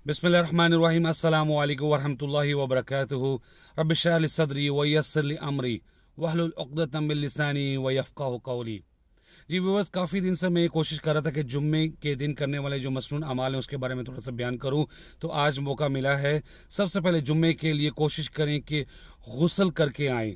बिस्मिल्लाहिर्रहमानिर्रहीम अस्सलामु अलैकुम वरहमतुल्लाहि वबरकातुहू रब्बि इश्रह लि सदरी व यस्सिर लि अमरी वहलुल उक़दतम मिन लिसानी व यफ़क़हू क़ौली। जी व्यूअर्स, काफ़ी दिन से मैं कोशिश कर रहा था कि जुम्मे के दिन करने वाले जो मसनून अमाल हैं उसके बारे में थोड़ा सा बयान करूं, तो आज मौका मिला है। सबसे पहले जुम्मे के लिए कोशिश करें कि गुस्ल करके आएँ,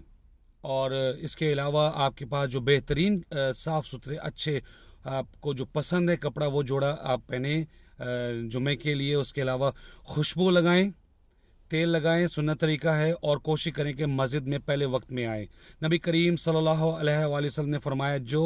और इसके अलावा आपके पास जो बेहतरीन साफ़ सुथरे अच्छे आपको जो पसंद है कपड़ा वो जोड़ा आप पहने जुम्मे के लिए। उसके अलावा खुशबू लगाएं, तेल लगाएं, सुन्नत तरीका है, और कोशिश करें कि मस्जिद में पहले वक्त में आए। नबी करीम सल्लल्लाहु अलैहि वसल्लम ने फरमाया जो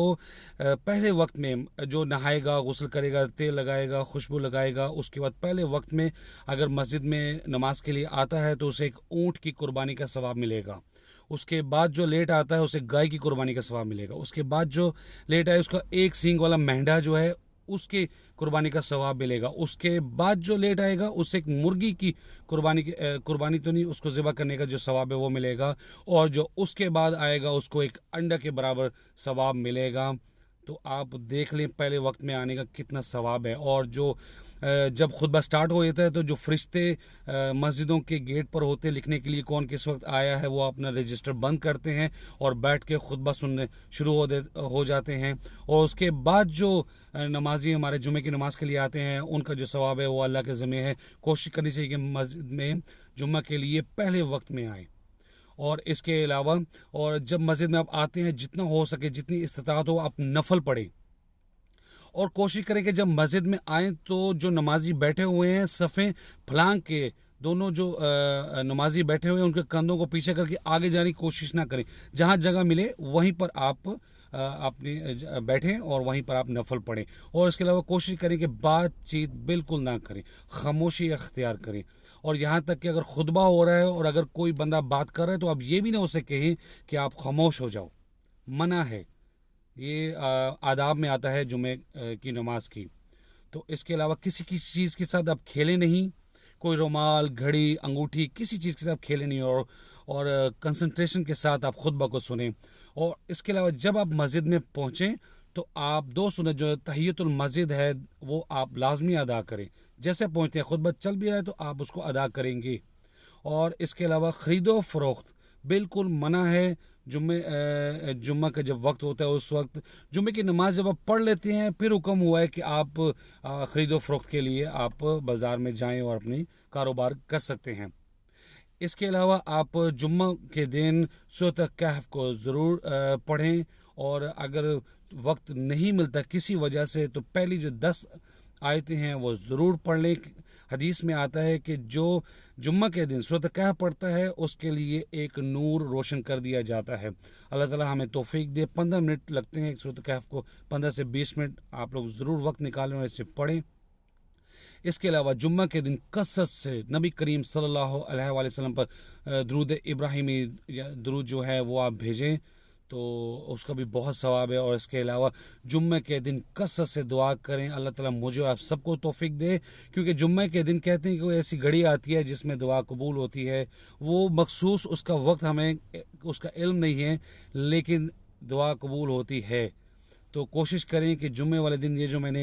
पहले वक्त में जो नहाएगा, गुस्ल करेगा, तेल लगाएगा, खुशबू लगाएगा, उसके बाद पहले वक्त में अगर मस्जिद में नमाज के लिए आता है तो उसे एक ऊँट की कुर्बानी का सवाब मिलेगा। उसके बाद जो लेट आता है उसे गाय की कुर्बानी का सवाब मिलेगा। उसके बाद जो लेट आए उसका एक सींग वाला मेंढा जो है उसके कुर्बानी का सवाब मिलेगा। उसके बाद जो लेट आएगा उससे एक मुर्गी की कुर्बानी तो नहीं, उसको ज़िबा करने का जो सवाब है वो मिलेगा। और जो उसके बाद आएगा उसको एक अंडा के बराबर सवाब मिलेगा। तो आप देख लें पहले वक्त में आने का कितना सवाब है। और जो जब खुतबा स्टार्ट हो जाता है तो जो फरिश्ते मस्जिदों के गेट पर होते हैं लिखने के लिए कौन किस वक्त आया है, वो अपना रजिस्टर बंद करते हैं और बैठ के खुतबा सुनने शुरू हो जाते हैं। और उसके बाद जो नमाजी हमारे जुमे की नमाज के लिए आते हैं उनका जो सवाब है वो अल्लाह के ज़िम्मे है। कोशिश करनी चाहिए कि मस्जिद में जुम्मा के लिए पहले वक्त में आए। और इसके अलावा और जब मस्जिद में आप आते हैं जितना हो सके, जितनी इस्तिताअत हो, आप नफल पढ़ें। और कोशिश करें कि जब मस्जिद में आएँ तो जो नमाजी बैठे हुए हैं सफ़े फलांग के दोनों जो नमाजी बैठे हुए हैं उनके कंधों को पीछे करके आगे जाने की कोशिश ना करें। जहाँ जगह मिले वहीं पर आप अपनी बैठें और वहीं पर आप नफल पढ़ें। और इसके अलावा कोशिश करें कि बातचीत बिल्कुल ना करें, खामोशी अख्तियार करें। और यहाँ तक कि अगर खुतबा हो रहा है और अगर कोई बंदा बात कर रहा है तो आप ये भी ना उसे कहें कि आप खामोश हो जाओ, मना है। ये आदाब में आता है जुमे की नमाज की। तो इसके अलावा किसी चीज़ के साथ आप खेलें नहीं, कोई रुमाल, घड़ी, अंगूठी, किसी चीज़ के साथ खेलें नहीं। और कंसंट्रेशन के साथ आप खुतबा को सुने। और इसके अलावा जब आप मस्जिद में पहुँचें तो आप दो सुन्नत जो तहियतुल मस्जिद है वो आप लाजमी अदा करें। जैसे पहुँचते हैं खुतबा चल भी रहा है तो आप उसको अदा करेंगे। और इसके अलावा ख़रीदो फरोख्त बिल्कुल मना है। जुम्मा का जब वक्त होता है उस वक्त जुम्मे की नमाज जब आप पढ़ लेते हैं फिर हुक्म हुआ है कि आप ख़रीदो फरोख्त के लिए आप बाज़ार में जाएं और अपनी कारोबार कर सकते हैं। इसके अलावा आप जुम्मा के दिन सूरत कहफ को ज़रूर पढ़ें। और अगर वक्त नहीं मिलता किसी वजह से तो पहली जो 10 आयतें हैं वो ज़रूर पढ़ लें। हदीस में आता है कि जो जुम्मा के दिन सूरत कहफ पढ़ता है उसके लिए एक नूर रोशन कर दिया जाता है। अल्लाह ताला हमें तौफीक दे। 15 मिनट लगते हैं सूरत कहफ को, 15 से 20 मिनट आप लोग ज़रूर वक्त निकालें और इसे पढ़ें। इसके अलावा जुम्मा के दिन कसरत से नबी करीम सल्लल्लाहु अलैहि वसल्लम पर दुरूद इब्राहिमी या दुरूद जो है वो आप भेजें तो उसका भी बहुत सवाब है। और इसके अलावा जुम्मे के दिन कसरत से दुआ करें, अल्लाह ताला मुझे और आप सबको तौफीक दे। क्योंकि जुम्मे के दिन कहते हैं कि कोई ऐसी घड़ी आती है जिसमें दुआ कबूल होती है। वो मखसूस उसका वक्त हमें उसका इल्म नहीं है, लेकिन दुआ कबूल होती है। तो कोशिश करें कि जुम्मे वाले दिन ये जो मैंने